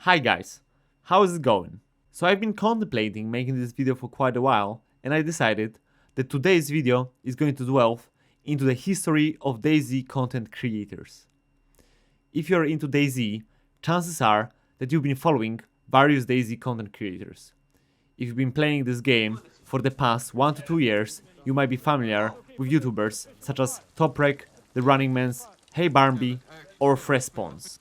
Hi guys, how is it going? So I've been contemplating making this video for quite a while, and I decided that today's video is going to delve into the history of Dayz content creators. If you're into Dayz, chances are that you've been following various Dayz content creators. If you've been playing this game for the past 1 to 2 years, you might be familiar with YouTubers such as Toprek, The Running Mans, Hey Barnby, or Frespawns.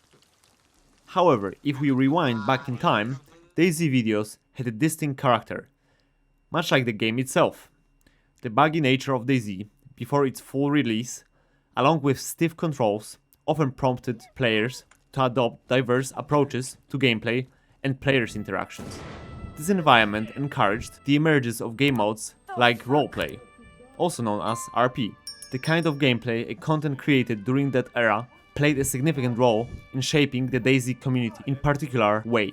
However, if we rewind back in time, Dayz videos had a distinct character, much like the game itself. The buggy nature of Dayz before its full release, along with stiff controls, often prompted players to adopt diverse approaches to gameplay and players' interactions. This environment encouraged the emergence of game modes like roleplay, also known as RP. The kind of gameplay a content created during that era played a significant role in shaping the Dayz community in particular way.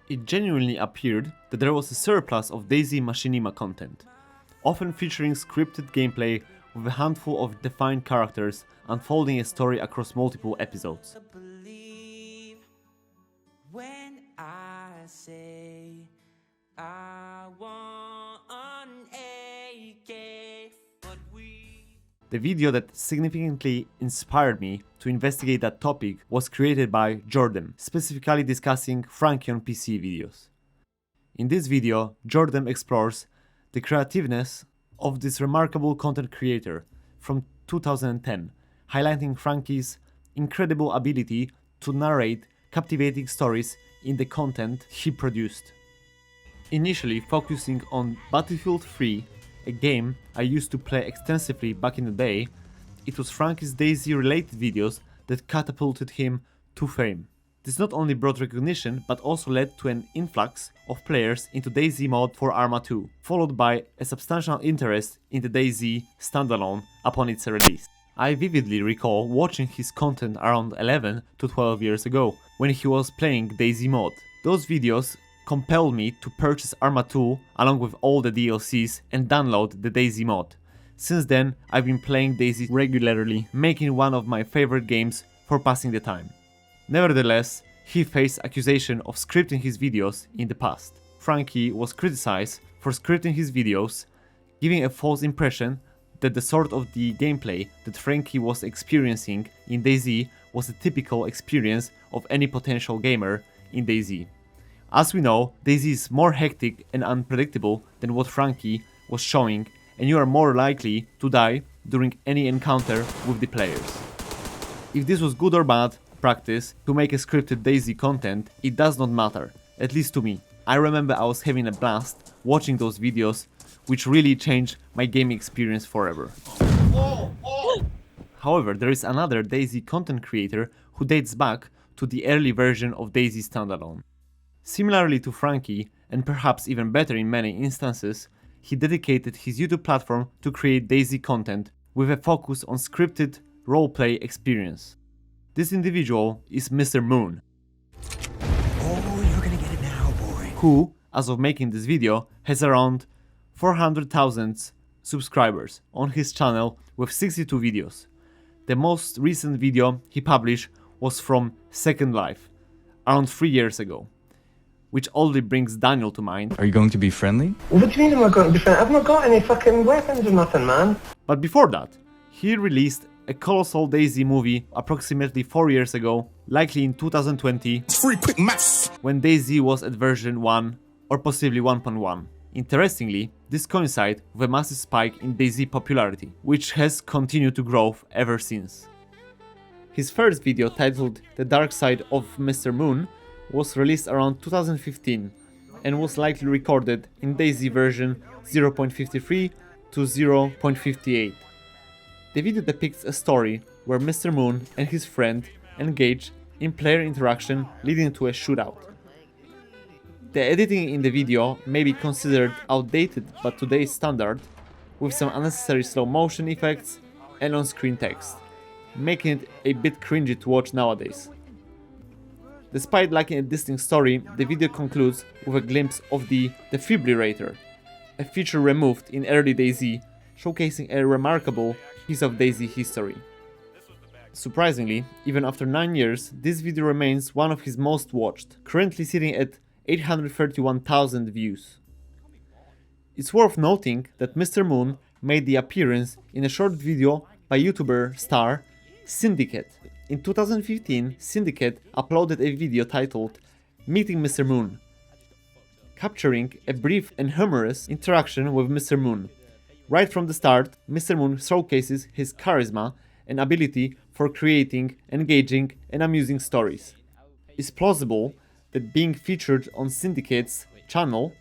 It genuinely appeared that there was a surplus of Dayz machinima content, often featuring scripted gameplay with a handful of defined characters unfolding a story across multiple episodes. When I say I want an AK, but The video that significantly inspired me to investigate that topic was created by Jordan, specifically discussing Frankie on PC videos. In this video, Jordan explores the creativeness of this remarkable content creator from 2010, highlighting Frankie's incredible ability to narrate captivating stories in the content he produced. Initially focusing on Battlefield 3, a game I used to play extensively back in the day, it was Frankie's Dayz related videos that catapulted him to fame. This not only brought recognition but also led to an influx of players into Dayz mode for Arma 2, followed by a substantial interest in the Dayz standalone upon its release. I vividly recall watching his content around 11 to 12 years ago, when he was playing Dayz mode. Those videos compelled me to purchase Arma 2 along with all the DLCs and download the Dayz mod. Since then, I've been playing Dayz regularly, making it one of my favorite games for passing the time. Nevertheless, he faced accusation of scripting his videos in the past. Frankie was criticized for scripting his videos, giving a false impression that the sort of the gameplay that Frankie was experiencing in Dayz was a typical experience of any potential gamer in Dayz. As we know, Dayz is more hectic and unpredictable than what Frankie was showing, and you are more likely to die during any encounter with the players. If this was good or bad practice to make a scripted Dayz content, it does not matter, at least to me. I remember I was having a blast watching those videos, which really changed my gaming experience forever. However, there is another Dayz content creator who dates back to the early version of Dayz standalone. Similarly to Frankie, and perhaps even better in many instances, he dedicated his YouTube platform to create Dayz content with a focus on scripted roleplay experience. This individual is Mr. Moon, Oh, you're gonna get it now, boy. who, as of making this video, has around 400,000 subscribers on his channel with 62 videos. The most recent video he published was from Second Life, around 3 years ago, which already brings Daniel to mind. Are you going to be friendly? What do you mean am I going to be friendly? I've not got any fucking weapons or nothing, man. But before that, he released a colossal Dayz movie approximately 4 years ago, likely in 2020, It's free quick maths. when Dayz was at version 1 or possibly 1.1. Interestingly, this coincided with a massive spike in Dayz popularity, which has continued to grow ever since. His first video, titled The Dark Side of Mr. Moon, was released around 2015 and was likely recorded in Dayz version 0.53 to 0.58. The video depicts a story where Mr. Moon and his friend engage in player interaction leading to a shootout. The editing in the video may be considered outdated by today's standard, with some unnecessary slow motion effects and on-screen text, making it a bit cringy to watch nowadays. Despite lacking a distinct story, the video concludes with a glimpse of the defibrillator, a feature removed in early Dayz, showcasing a remarkable piece of Dayz history. Surprisingly, even after 9 years, this video remains one of his most watched, currently sitting at 831,000 views. It's worth noting that Mr. Moon made the appearance in a short video by YouTuber star Syndicate. In 2015, Syndicate uploaded a video titled Meeting Mr. Moon, capturing a brief and humorous interaction with Mr. Moon. Right from the start, Mr. Moon showcases his charisma and ability for creating engaging and amusing stories. It's plausible that being featured on Syndicate's channel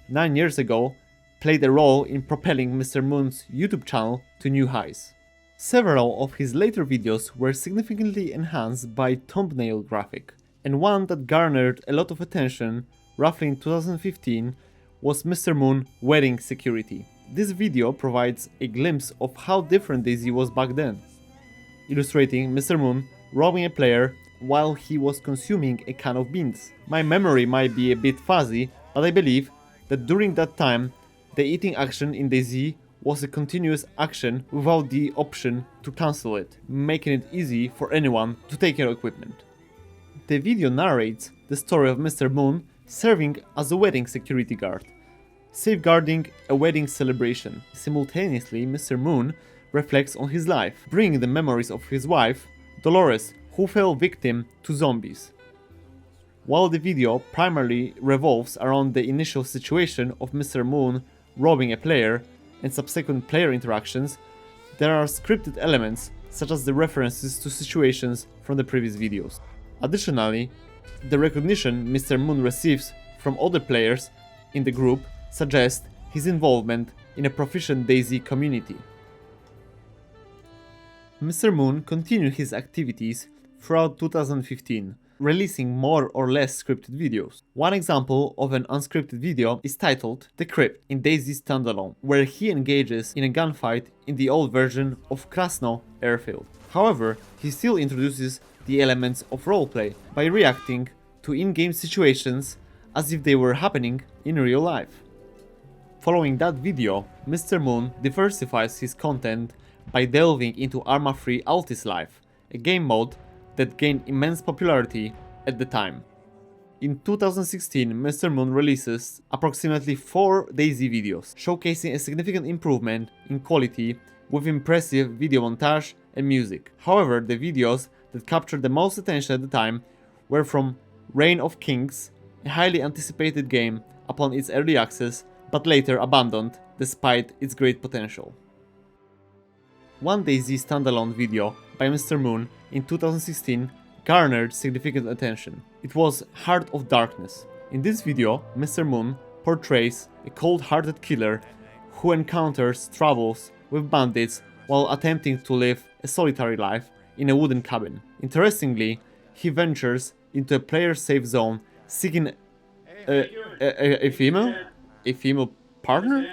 9 years ago played a role in propelling Mr. Moon's YouTube channel to new highs. Several of his later videos were significantly enhanced by thumbnail graphic, and one that garnered a lot of attention roughly in 2015 was Mr. Moon Wedding Security. This video provides a glimpse of how different Dayz was back then, illustrating Mr. Moon robbing a player while he was consuming a can of beans. My memory might be a bit fuzzy, but I believe that during that time, the eating action in Dayz was a continuous action without the option to cancel it, making it easy for anyone to take your equipment. The video narrates the story of Mr. Moon serving as a wedding security guard, safeguarding a wedding celebration. Simultaneously, Mr. Moon reflects on his life, bringing the memories of his wife, Dolores, who fell victim to zombies. While the video primarily revolves around the initial situation of Mr. Moon robbing a player and subsequent player interactions, there are scripted elements such as the references to situations from the previous videos. Additionally, the recognition Mr. Moon receives from other players in the group suggests his involvement in a proficient Dayz community. Mr. Moon continued his activities throughout 2015, releasing more or less scripted videos. One example of an unscripted video is titled The Crypt in Dayz Standalone, where he engages in a gunfight in the old version of Krasno airfield. However, he still introduces the elements of roleplay by reacting to in-game situations as if they were happening in real life. Following that video, Mr. Moon diversifies his content by delving into Arma-free Altis Life, a game mode that gained immense popularity at the time. In 2016, Mr. Moon releases approximately 4 Dayz videos, showcasing a significant improvement in quality with impressive video montage and music. However, the videos that captured the most attention at the time were from Reign of Kings, a highly anticipated game upon its early access, but later abandoned despite its great potential. One Dayz standalone video by Mr. Moon in 2016 garnered significant attention. It was Heart of Darkness. In this video, Mr. Moon portrays a cold-hearted killer who encounters troubles with bandits while attempting to live a solitary life in a wooden cabin. Interestingly, he ventures into a player-safe zone seeking a female partner?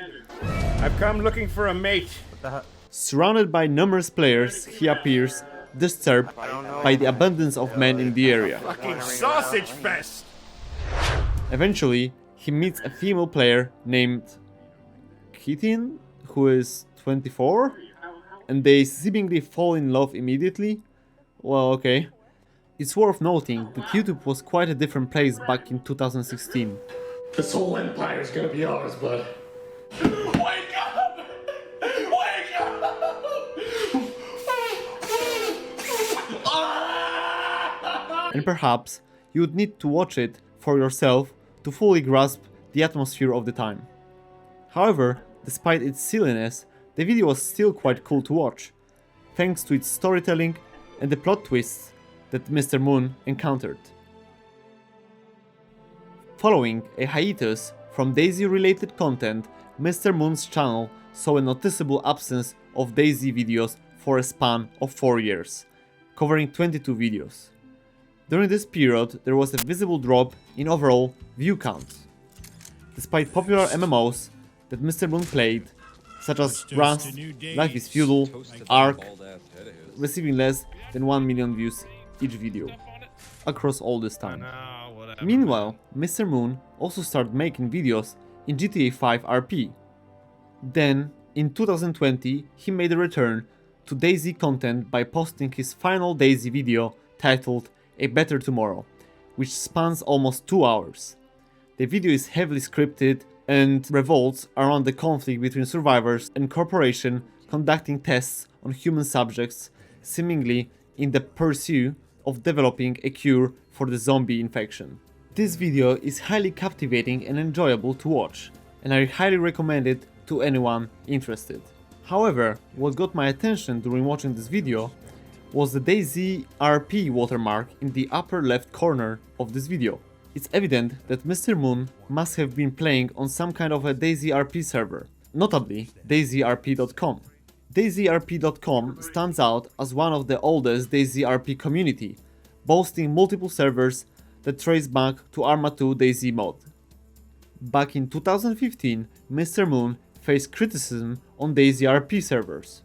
I've come looking for a mate. Surrounded by numerous players, he appears disturbed by the abundance of men in the area. Fucking sausage fest! Eventually, he meets a female player named Keaton, who is 24, and they seemingly fall in love immediately. Well, okay. It's worth noting that YouTube was quite a different place back in 2016. This whole empire's gonna be ours, bud. Wake up! Wake up! And perhaps you would need to watch it for yourself to fully grasp the atmosphere of the time. However, despite its silliness, the video was still quite cool to watch, thanks to its storytelling and the plot twists that Mr. Moon encountered. Following a hiatus from Dayz-related content, Mr. Moon's channel saw a noticeable absence of Dayz videos for a span of 4 years, covering 22 videos. During this period, there was a visible drop in overall view counts. Despite popular MMOs that Mr. Moon played, such as Rust, Life is Feudal, Ark, receiving less than 1 million views each video across all this time. Meanwhile, Mr. Moon also started making videos in GTA 5 RP. Then, in 2020, he made a return to Dayz content by posting his final Dayz video titled A Better Tomorrow, which spans almost 2 hours. The video is heavily scripted and revolves around the conflict between survivors and corporation conducting tests on human subjects, seemingly in the pursuit of developing a cure for the zombie infection. This video is highly captivating and enjoyable to watch, and I highly recommend it to anyone interested. However, what got my attention during watching this video was the Dayz RP watermark in the upper left corner of this video. It's evident that Mr. Moon must have been playing on some kind of a Dayz RP server, notably dayzrp.com. dayzrp.com stands out as one of the oldest Dayz RP community, boasting multiple servers that trace back to Arma 2 Dayz mod. Back in 2015, Mr. Moon faced criticism on Dayz RP servers.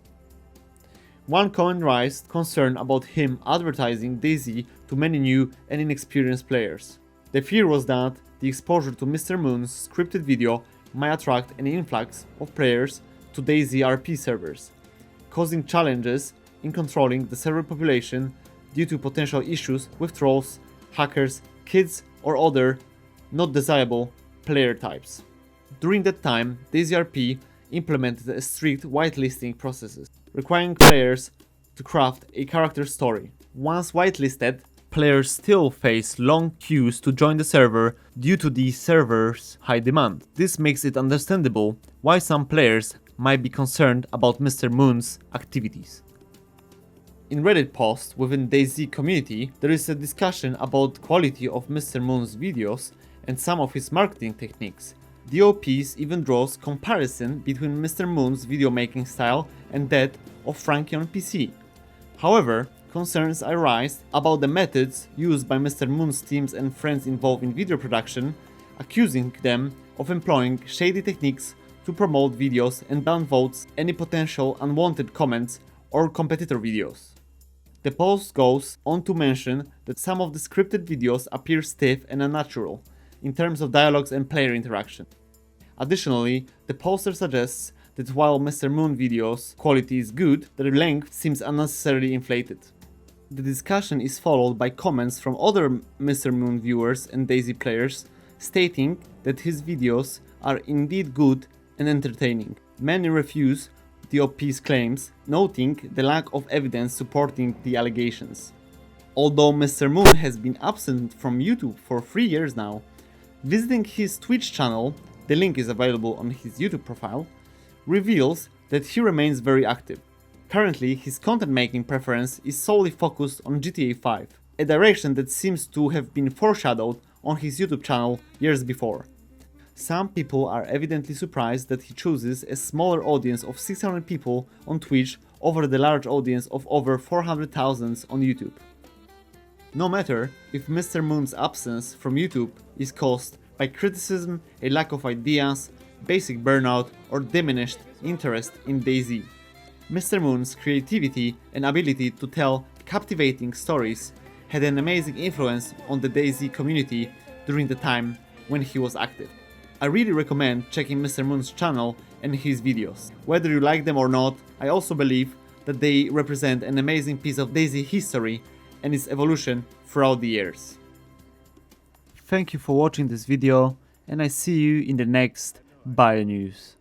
One comment raised concern about him advertising Dayz to many new and inexperienced players. The fear was that the exposure to Mr. Moon's scripted video might attract an influx of players to Dayz RP servers, causing challenges in controlling the server population due to potential issues with trolls, hackers, kids, or other not desirable player types. During that time, Dayz RP implemented a strict whitelisting processes, requiring players to craft a character story. Once whitelisted, players still face long queues to join the server due to the server's high demand. This makes it understandable why some players might be concerned about Mr. Moon's activities. In Reddit posts within Dayz community, there is a discussion about quality of Mr. Moon's videos and some of his marketing techniques. DOPs even draws comparison between Mr. Moon's video making style and that of Frankie on PC. However, concerns arise about the methods used by Mr. Moon's teams and friends involved in video production, accusing them of employing shady techniques to promote videos and downvotes any potential unwanted comments or competitor videos. The post goes on to mention that some of the scripted videos appear stiff and unnatural in terms of dialogues and player interaction. Additionally, the poster suggests that while Mr. Moon videos' quality is good, their length seems unnecessarily inflated. The discussion is followed by comments from other Mr. Moon viewers and Dayz players stating that his videos are indeed good and entertaining. Many refuse the OP's claims, noting the lack of evidence supporting the allegations. Although Mr. Moon has been absent from YouTube for 3 years now, visiting his Twitch channel, the link is available on his YouTube profile, reveals that he remains very active. Currently, his content making preference is solely focused on GTA 5, a direction that seems to have been foreshadowed on his YouTube channel years before. Some people are evidently surprised that he chooses a smaller audience of 600 people on Twitch over the large audience of over 400,000 on YouTube. No matter if Mr. Moon's absence from YouTube is caused by criticism, a lack of ideas, basic burnout, or diminished interest in Dayz, Mr. Moon's creativity and ability to tell captivating stories had an amazing influence on the Dayz community during the time when he was active. I really recommend checking Mr. Moon's channel and his videos. Whether you like them or not, I also believe that they represent an amazing piece of Dayz history and its evolution throughout the years. Thank you for watching this video, and I see you in the next Bio News.